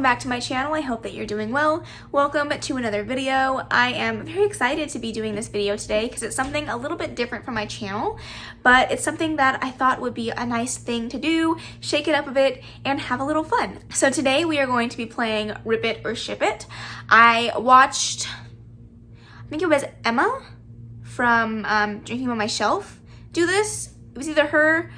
back to my channel. I hope that you're doing well. Welcome to another video. I am very excited to be doing this video today because it's something a little bit different from my channel, but it's something that I thought would be a nice thing to do, shake it up a bit, and have a little fun. So today we are going to be playing Rip It or Ship It. I watched, I think it was Emma from Drinking on My Shelf do this. It was either her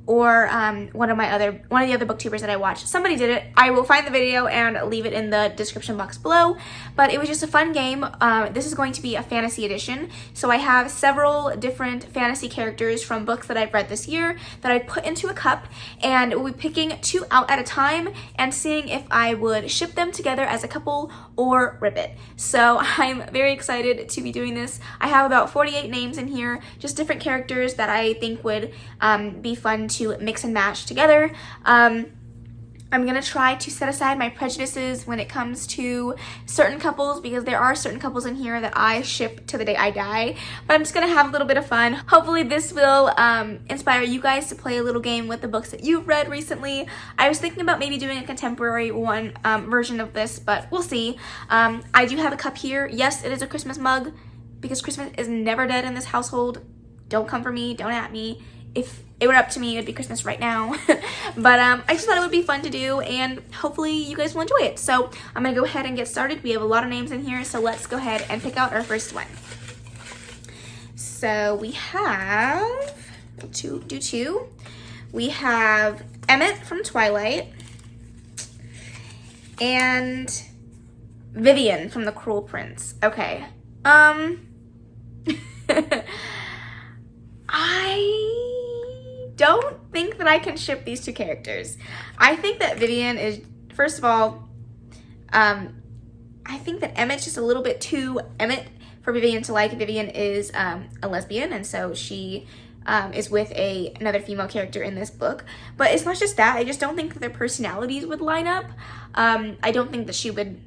or one of the other booktubers that I watched. Somebody did it. I will find the video and leave it in the description box below, but it was just a fun game. This is going to be a fantasy edition, so I have several different fantasy characters from books that I've read this year that I put into a cup, and we'll be picking 2 out at a time and seeing if I would ship them together as a couple or rip it. So I'm very excited to be doing this. I have about 48 names in here, just different characters that I think would be fun to mix and match together. I'm gonna try to set aside my prejudices when it comes to certain couples, because there are certain couples in here that I ship to the day I die, but I'm just gonna have a little bit of fun. Hopefully this will inspire you guys to play a little game with the books that you've read recently. I was thinking about maybe doing a contemporary version of this, but we'll see. I do have a cup here. Yes, it is a Christmas mug, because Christmas is never dead in this household. Don't come for me, don't at me. If it were up to me, it'd be Christmas right now. But I just thought it would be fun to do, and hopefully you guys will enjoy it. So I'm gonna go ahead and get started. We have a lot of names in here, so let's go ahead and pick out our first one. So we have two. We have Emmett from Twilight and Vivian from The Cruel Prince. Okay. I don't think that I can ship these 2 characters. I think that Vivian is, first of all, I think that Emmett's just a little bit too Emmett for Vivian to like. Vivian is a lesbian, and so she is with another female character in this book. But it's not just that. I just don't think that their personalities would line up. I don't think that she would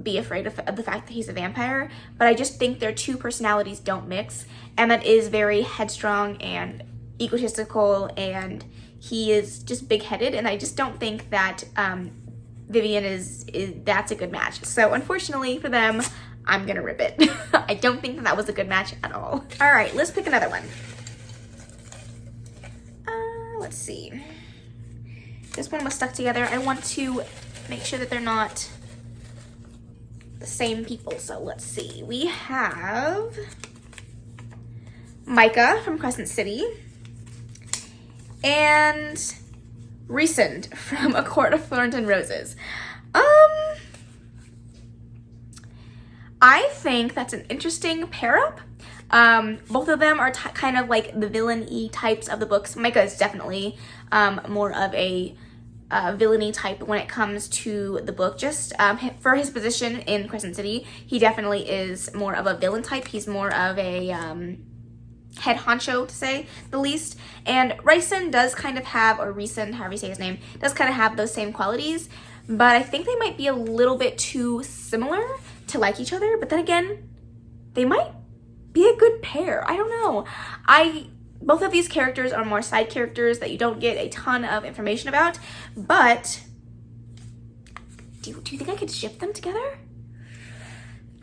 be afraid of the fact that he's a vampire, but I just think their 2 personalities don't mix. Emmett is very headstrong and egotistical, and he is just big-headed, and I just don't think that Vivian is that's a good match. So unfortunately for them, I'm gonna rip it. I don't think that was a good match at all. All right, let's pick another one. Let's see. This one was stuck together. I want to make sure that they're not the same people, so let's see. We have Micah from Crescent City and Resend from A Court of Thorns and Roses. I think that's an interesting pair up. Both of them are kind of like the villain-y types of the books. Micah is definitely more of a villainy type when it comes to the book. Just for his position in Crescent City, he definitely is more of a villain type. He's more of a head honcho, to say the least. And Ryson does kind of have, or Reason, however you say his name, does kind of have those same qualities, but I think they might be a little bit too similar to like each other. But then again, they might be a good pair. I don't know. Both of these characters are more side characters that you don't get a ton of information about, but do you think I could ship them together?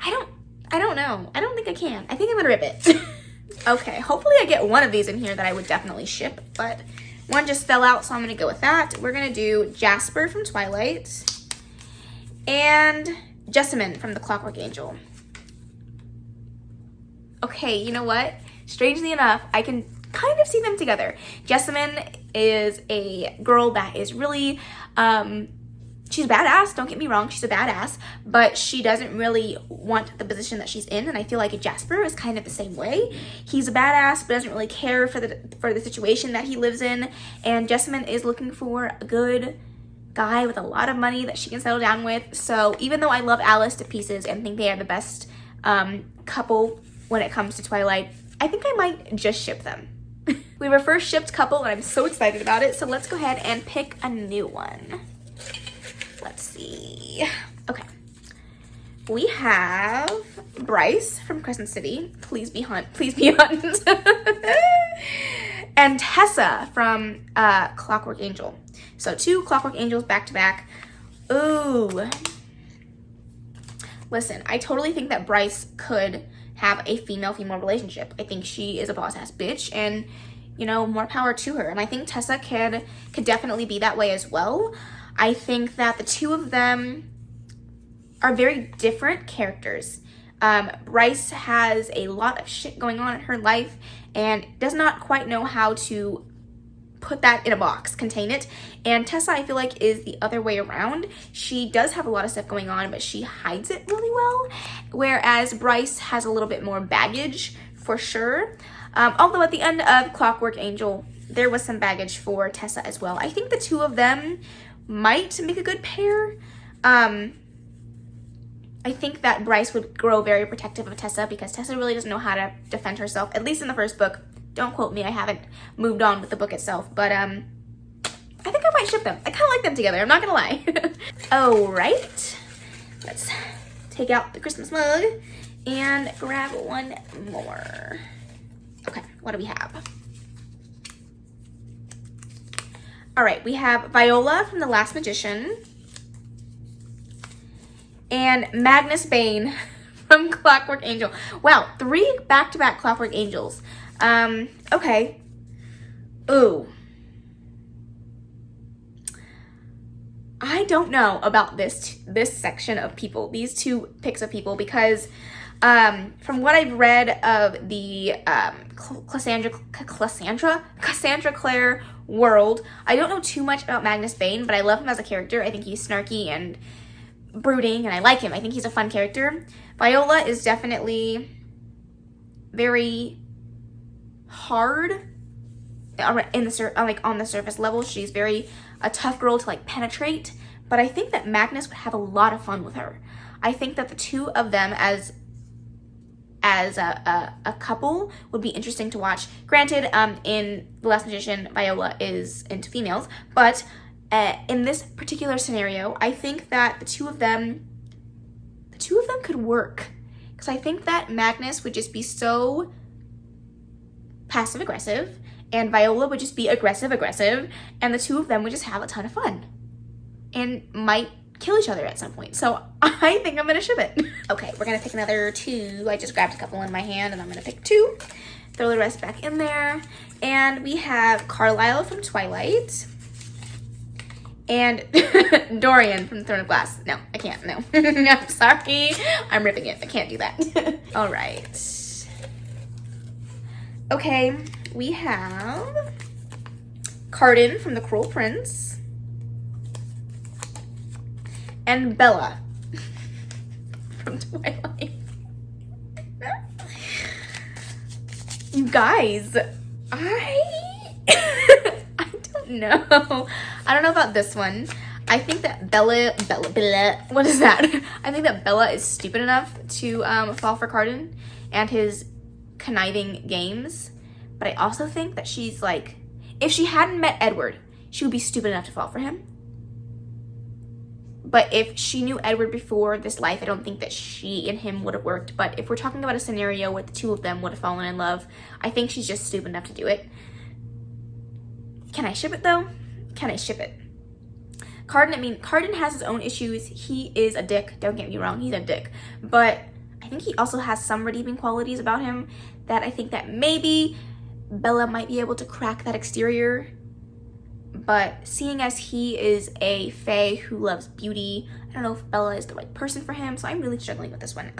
I don't know. I don't think I can. I think I'm gonna rip it. Okay, hopefully I get one of these in here that I would definitely ship, but one just fell out, so I'm gonna go with that. We're gonna do Jasper from Twilight and Jessamine from The Clockwork Angel. Okay, you know what? Strangely enough, I can kind of see them together. Jessamine is a girl that is really, she's badass, don't get me wrong, she's a badass, but she doesn't really want the position that she's in, and I feel like Jasper is kind of the same way. He's a badass, but doesn't really care for the situation that he lives in, and Jessamine is looking for a good guy with a lot of money that she can settle down with. So even though I love Alice to pieces and think they are the best couple when it comes to Twilight, I think I might just ship them. We have our first shipped couple, and I'm so excited about it, so let's go ahead and pick a new one. Let's see. Okay. We have Bryce from Crescent City. Please be Hunt. Please be Hunt. And Tessa from Clockwork Angel. So 2 Clockwork Angels back to back. Ooh. listen, I totally think that Bryce could have a female-female relationship. I think she is a boss-ass bitch, and, you know, more power to her. And I think Tessa could definitely be that way as well. I think that the two of them are very different characters. Bryce has a lot of shit going on in her life and does not quite know how to put that in a box, contain it. And Tessa, I feel like, is the other way around. She does have a lot of stuff going on, but she hides it really well. Whereas Bryce has a little bit more baggage, for sure. Although at the end of Clockwork Angel, there was some baggage for Tessa as well. I think the two of them might make a good pair. I think that Bryce would grow very protective of Tessa because Tessa really doesn't know how to defend herself, at least in the first book. Don't quote me, I haven't moved on with the book itself, but I think I might ship them. I kind of like them together, I'm not gonna lie. All right, let's take out the Christmas mug and grab one more. Okay, what do we have? All right, we have Viola from The Last Magician and Magnus Bane from Clockwork Angel. Wow, 3 back-to-back Clockwork Angels. Okay. Ooh. I don't know about this section of people, these 2 picks of people, because from what I've read of the Cassandra Clare world, I don't know too much about Magnus Bane, but I love him as a character. I think he's snarky and brooding, and I like him. I think he's a fun character. Viola is definitely very hard in the on the surface level. She's very a tough girl to like penetrate, but I think that Magnus would have a lot of fun with her. I think that the two of them as a couple would be interesting to watch. Granted, in The Last Magician, Viola is into females, but in this particular scenario, I think that the two of them could work, because I think that Magnus would just be so passive aggressive and Viola would just be aggressive, and the two of them would just have a ton of fun and might kill each other at some point. So I think I'm gonna ship it. Okay, we're gonna pick another 2. I just grabbed a couple in my hand and I'm gonna pick 2. Throw the rest back in there. And we have Carlisle from Twilight and Dorian from Throne of Glass. No, I can't, no. I'm sorry, I'm ripping it, I can't do that. All right. Okay, we have Cardan from The Cruel Prince and Bella from Twilight. You guys, I don't know. I don't know about this one. I think that Bella, what is that? I think that Bella is stupid enough to fall for Cardan and his conniving games. But I also think that she's like, if she hadn't met Edward, she would be stupid enough to fall for him. But if she knew Edward before this life, I don't think that she and him would have worked. But if we're talking about a scenario where the two of them would have fallen in love, I think she's just stupid enough to do it. Can I ship it though? Can I ship it? Cardan has his own issues. He is a dick, don't get me wrong, he's a dick. But I think he also has some redeeming qualities about him that I think that maybe Bella might be able to crack that exterior. But seeing as he is a fae who loves beauty, I don't know if Bella is the right person for him, so I'm really struggling with this one.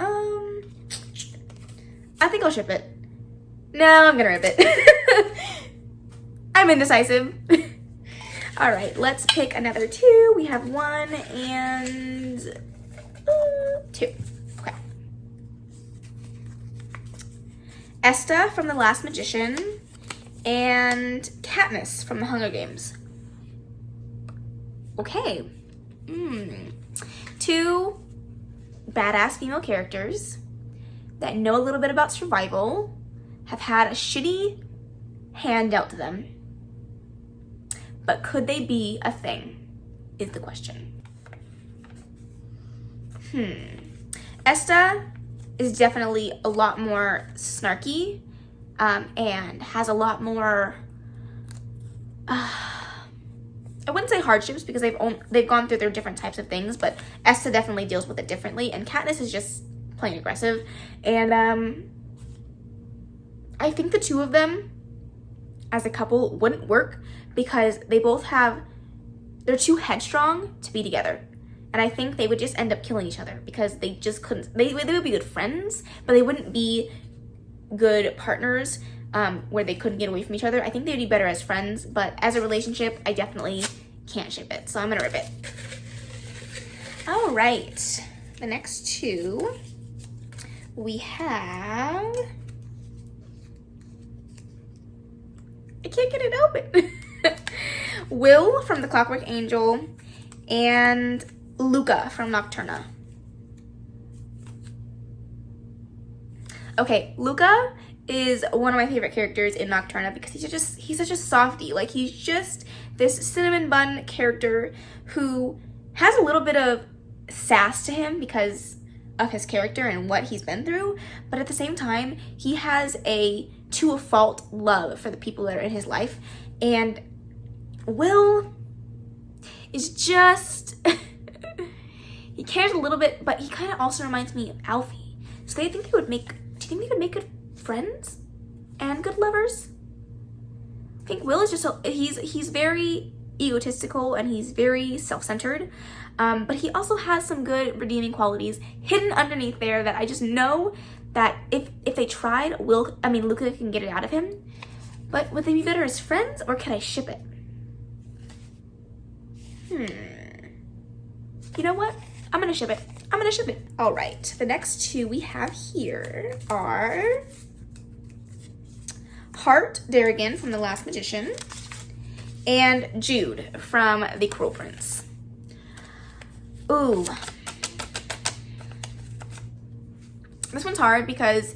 I think I'll ship it. No, I'm gonna rip it. I'm indecisive. All right, let's pick another 2. We have 1 and 2. Okay. Esta from The Last Magician and Katniss from The Hunger Games. Okay. 2 badass female characters that know a little bit about survival, have had a shitty hand dealt to them. But could they be a thing, is the question. Esta is definitely a lot more snarky and has a lot more, I I wouldn't say hardships because they've gone through their different types of things, but Esta definitely deals with it differently, and Katniss is just plain aggressive. And I think the two of them as a couple wouldn't work because they're too headstrong to be together. And I think they would just end up killing each other because they just couldn't, they would be good friends, but they wouldn't be good partners where they couldn't get away from each other. I think they'd be better as friends, but as a relationship, I definitely can't ship it. So I'm gonna rip it. All right, the next two, we have, I can't get it open. Will from The Clockwork Angel and Luca from Nocturna. Okay, Luca is one of my favorite characters in Nocturna because he's such a softie. Like, he's just this cinnamon bun character who has a little bit of sass to him because of his character and what he's been through, but at the same time, he has a to-a-fault love for the people that are in his life, and Will is just he cares a little bit, but he kind of also reminds me of Alfie. So do you think they would make good friends and good lovers? I think Will is just he's very egotistical and he's very self-centered, but he also has some good redeeming qualities hidden underneath there that I just know that if they tried, Luca can get it out of him. But would they be better as friends, or can I ship it? You know what? I'm gonna ship it. All right, the next two we have here are Hart Darrigan from The Last Magician and Jude from The Cruel Prince. Ooh. This one's hard because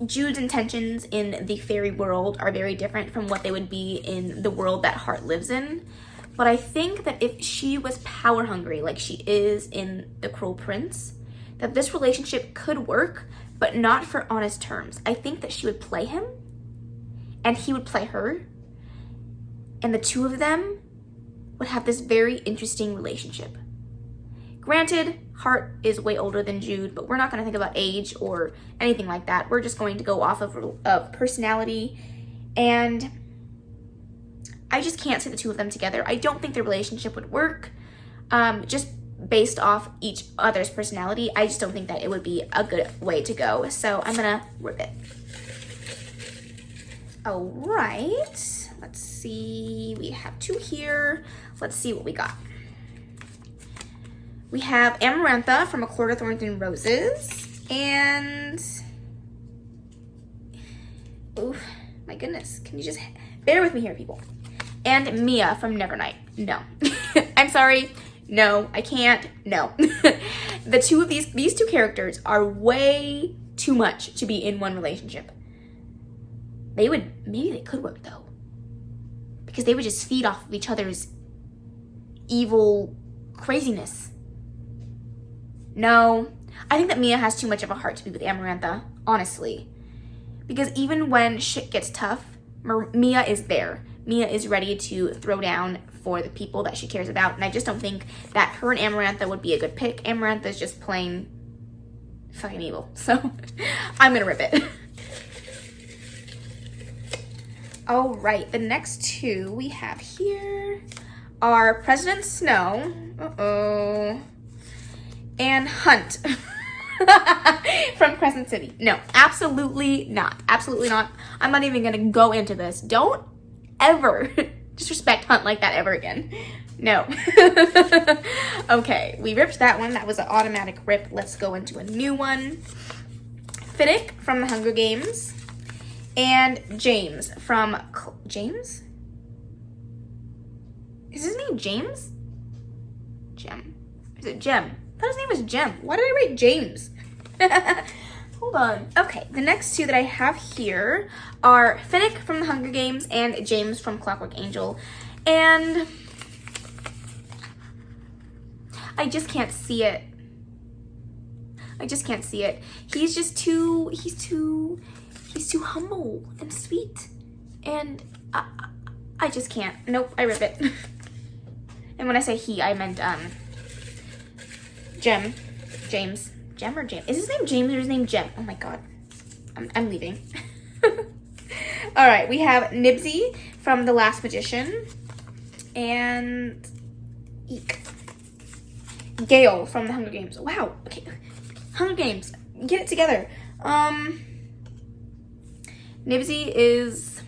Jude's intentions in the fairy world are very different from what they would be in the world that Hart lives in. But I think that if she was power hungry like she is in The Cruel Prince, that this relationship could work, but not for honest terms. I think that she would play him and he would play her, and the two of them would have this very interesting relationship. Granted, Hart is way older than Jude, but we're not going to think about age or anything like that. We're just going to go off of personality, and I just can't see the two of them together. I don't think their relationship would work, just based off each other's personality. I just don't think that it would be a good way to go, so I'm going to rip it. All right, let's see. We have two here. Let's see what we got. We have Amarantha from A Court of Thorns and Roses, and oh my goodness, can you just bear with me here, people? And Mia from Nevernight. No, I'm sorry. No, I can't. No. The two of these two characters are way too much to be in one relationship. Maybe they could work though, because they would just feed off of each other's evil craziness. No, I think that Mia has too much of a heart to be with Amarantha, honestly. Because even when shit gets tough, Mia is there. Mia is ready to throw down for the people that she cares about, and I just don't think that her and Amarantha would be a good pick. Amarantha is just plain fucking evil, so I'm gonna rip it. All right, the next two we have here are President Snow, and Hunt from Crescent City. No, absolutely not. Absolutely not. I'm not even gonna go into this. Don't ever disrespect Hunt like that ever again. No. Okay, we ripped that one. That was an automatic rip. Let's go into a new one. Finnick from The Hunger Games and James from James? Is his name James? Jem. Is it Jem? I thought his name was Jem. Why did I write James? Hold on. Okay, the next two that I have here are Finnick from The Hunger Games and James from Clockwork Angel. And I just can't see it. He's too humble and sweet. And I just can't. Nope, I rip it. And when I say he, I meant, James. Jem or James? Is his name James or his name Jem? Oh my god. I'm leaving. Alright, we have Nibsy from The Last Magician. And eek. Gale from The Hunger Games. Wow. Okay. Hunger Games. Get it together. Nibsy is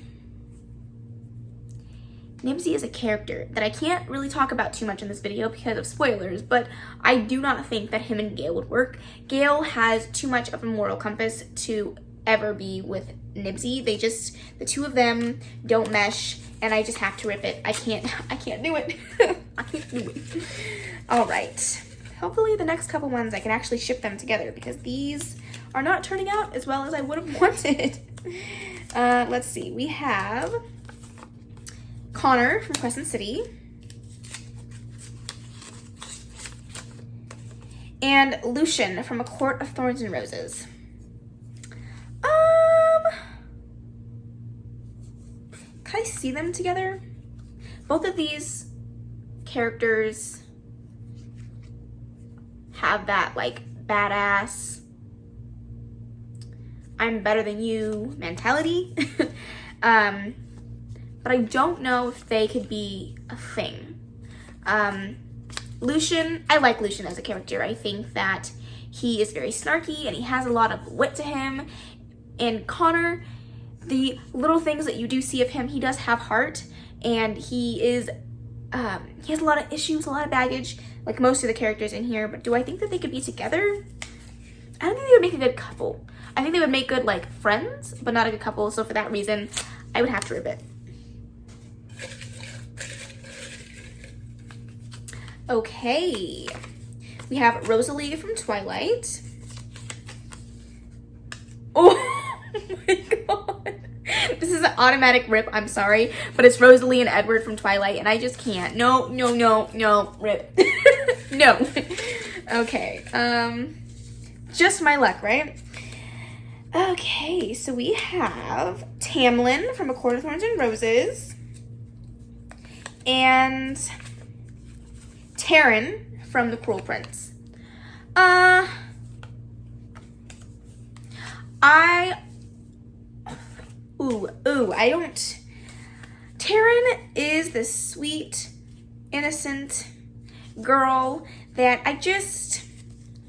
a character that I can't really talk about too much in this video because of spoilers, but I do not think that him and Gale would work. Gale has too much of a moral compass to ever be with Nibsy. The two of them don't mesh, and I just have to rip it. I can't do it. I can't do it. All right. Hopefully the next couple ones I can actually ship them together because these are not turning out as well as I would have wanted. Let's see. We have Connor from Crescent City. And Lucian from A Court of Thorns and Roses. Can I see them together? Both of these characters have that like badass I'm better than you mentality. But I don't know if they could be a thing. Lucian, I like Lucian as a character. I think that he is very snarky and he has a lot of wit to him. And Connor, the little things that you do see of him, he does have heart, and he has a lot of issues, a lot of baggage, like most of the characters in here. But do I think that they could be together? I don't think they would make a good couple. I think they would make good like friends, but not a good couple. So for that reason, I would have to rip it. Okay, we have Rosalie from Twilight. Oh my god. This is an automatic rip, I'm sorry, but it's Rosalie and Edward from Twilight, and I just can't. No, rip. No. Okay, just my luck, right? Okay, so we have Tamlin from A Court of Thorns and Roses, and Taryn from The Cruel Prince. I don't. Taryn is this sweet, innocent girl that I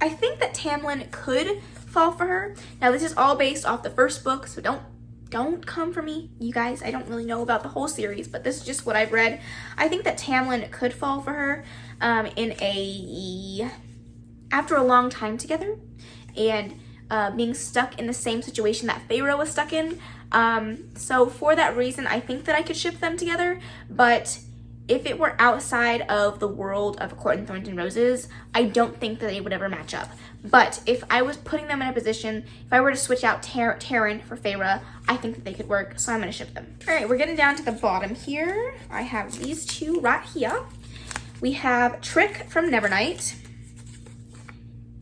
think that Tamlin could fall for her. Now this is all based off the first book, so don't come for me, you guys. I don't really know about the whole series, but this is just what I've read. I think that Tamlin could fall for her after a long time together and being stuck in the same situation that Feyre was stuck in. So for that reason, I think that I could ship them together, but if it were outside of the world of A Court of Thorns and Roses, I don't think that they would ever match up. But if I was putting them in a position, if I were to switch out Taryn for Feyre, I think that they could work, so I'm going to ship them. All right, we're getting down to the bottom here. I have these two right here. We have Trick from Nevernight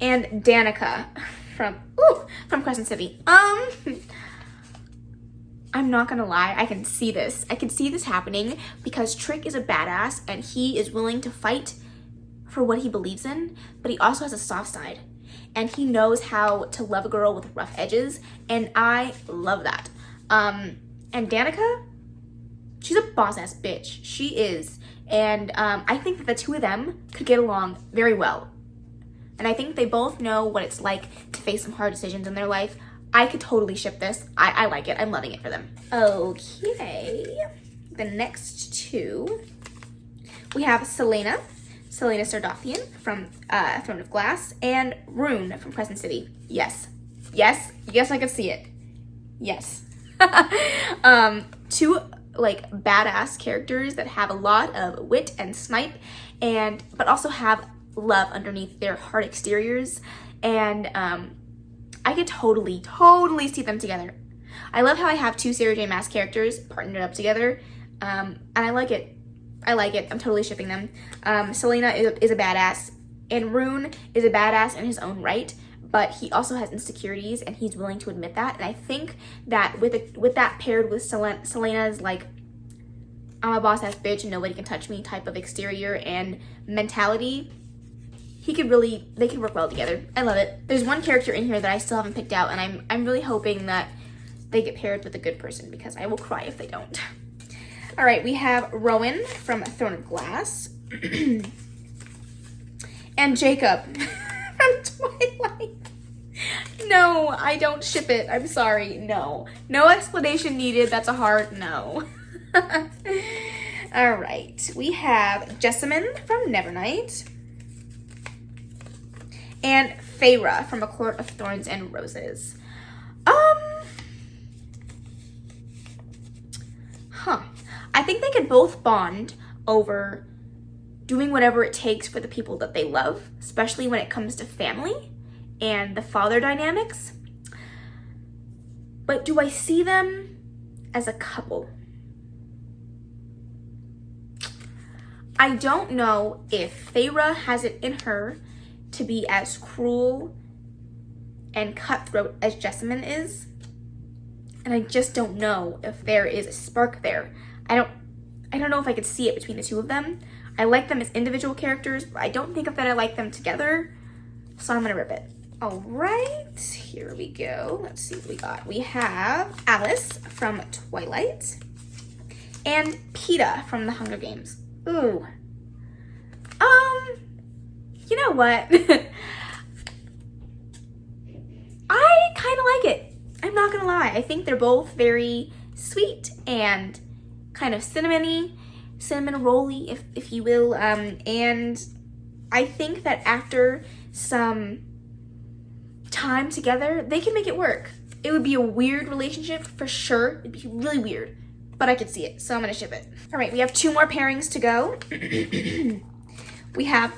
and Danica from Crescent City. I'm not gonna lie, I can see this. I can see this happening because Trick is a badass and he is willing to fight for what he believes in, but he also has a soft side. And he knows how to love a girl with rough edges, and I love that. And Danica, she's a boss-ass bitch. She is. And I think that the two of them could get along very well. And I think they both know what it's like to face some hard decisions in their life. I could totally ship this. I like it. I'm loving it for them. Okay. The next two. We have Selena Sardothian from Throne of Glass, and Rune from Crescent City. Yes, I could see it. Yes. Two like badass characters that have a lot of wit and snipe, but also have love underneath their hard exteriors, and I could totally see them together. I love how I have two Sarah J. Maas characters partnered up together, and I like it. I'm totally shipping them. Selena is a badass, and Rune is a badass in his own right, but he also has insecurities, and he's willing to admit that. And I think that with that paired with Selena's like I'm a boss ass bitch and nobody can touch me type of exterior and mentality, they could work well together. I love it. There's one character in here that I still haven't picked out, and I'm really hoping that they get paired with a good person because I will cry if they don't. All right, we have Rowan from Throne of Glass and Jacob from Twilight. No, I don't ship it. I'm sorry. No. No explanation needed. That's a hard no. All right. We have Jessamine from Nevernight and Feyre from A Court of Thorns and Roses. I think they could both bond over doing whatever it takes for the people that they love, especially when it comes to family and the father dynamics. But do I see them as a couple? I don't know if Feyre has it in her to be as cruel and cutthroat as Jessamine is. And I just don't know if there is a spark there. I don't know if I could see it between the two of them. I like them as individual characters, but I don't think that I like them together. So I'm gonna rip it. All right, here we go. Let's see what we got. We have Alice from Twilight and Peeta from The Hunger Games. Ooh. You know what? I kind of like it. I'm not gonna lie. I think they're both very sweet and kind of cinnamon rolly, if you will. And I think that after some time together, they can make it work. It would be a weird relationship for sure. It'd be really weird, but I could see it, so I'm gonna ship it. All right, we have 2 more pairings to go. We have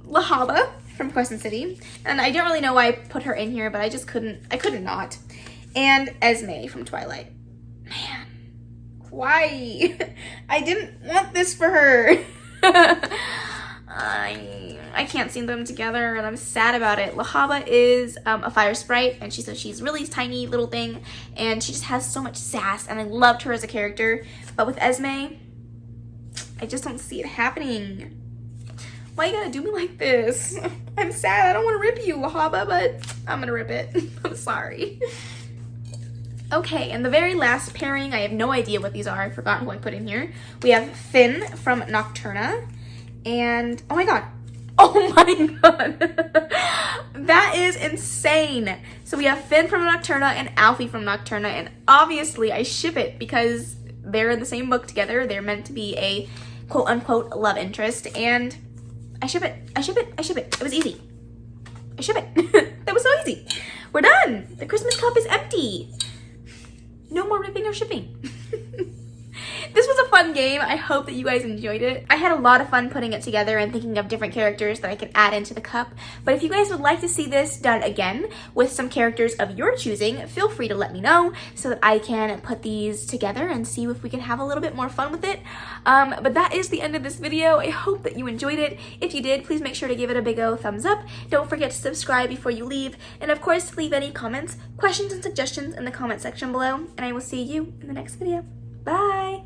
Lahaba from Crescent City, and I don't really know why I put her in here, but I couldn't not. And Esme from Twilight. Man, why? I didn't want this for her. I can't see them together, and I'm sad about it. Lahaba is a fire sprite, and she's really tiny little thing, and she just has so much sass, and I loved her as a character. But with Esme, I just don't see it happening. Why you gotta do me like this? I'm sad. I don't want to rip you, Lahaba, but I'm gonna rip it. I'm sorry. Okay, and the very last pairing, I have no idea what these are. I forgot who I put in here. We have Finn from Nocturna, and oh my god. Oh my god. That is insane. So we have Finn from Nocturna and Alfie from Nocturna, and obviously I ship it because they're in the same book together. They're meant to be a quote-unquote love interest, and I ship it. I ship it. I ship it. It was easy. I ship it. That was so easy. We're done. The Christmas cup is empty. No more ripping or shipping. This was a fun game. I hope that you guys enjoyed it. I had a lot of fun putting it together and thinking of different characters that I could add into the cup. But if you guys would like to see this done again with some characters of your choosing, feel free to let me know so that I can put these together and see if we can have a little bit more fun with it. But that is the end of this video. I hope that you enjoyed it. If you did, please make sure to give it a big old thumbs up. Don't forget to subscribe before you leave. And of course, leave any comments, questions, and suggestions in the comment section below. And I will see you in the next video. Bye!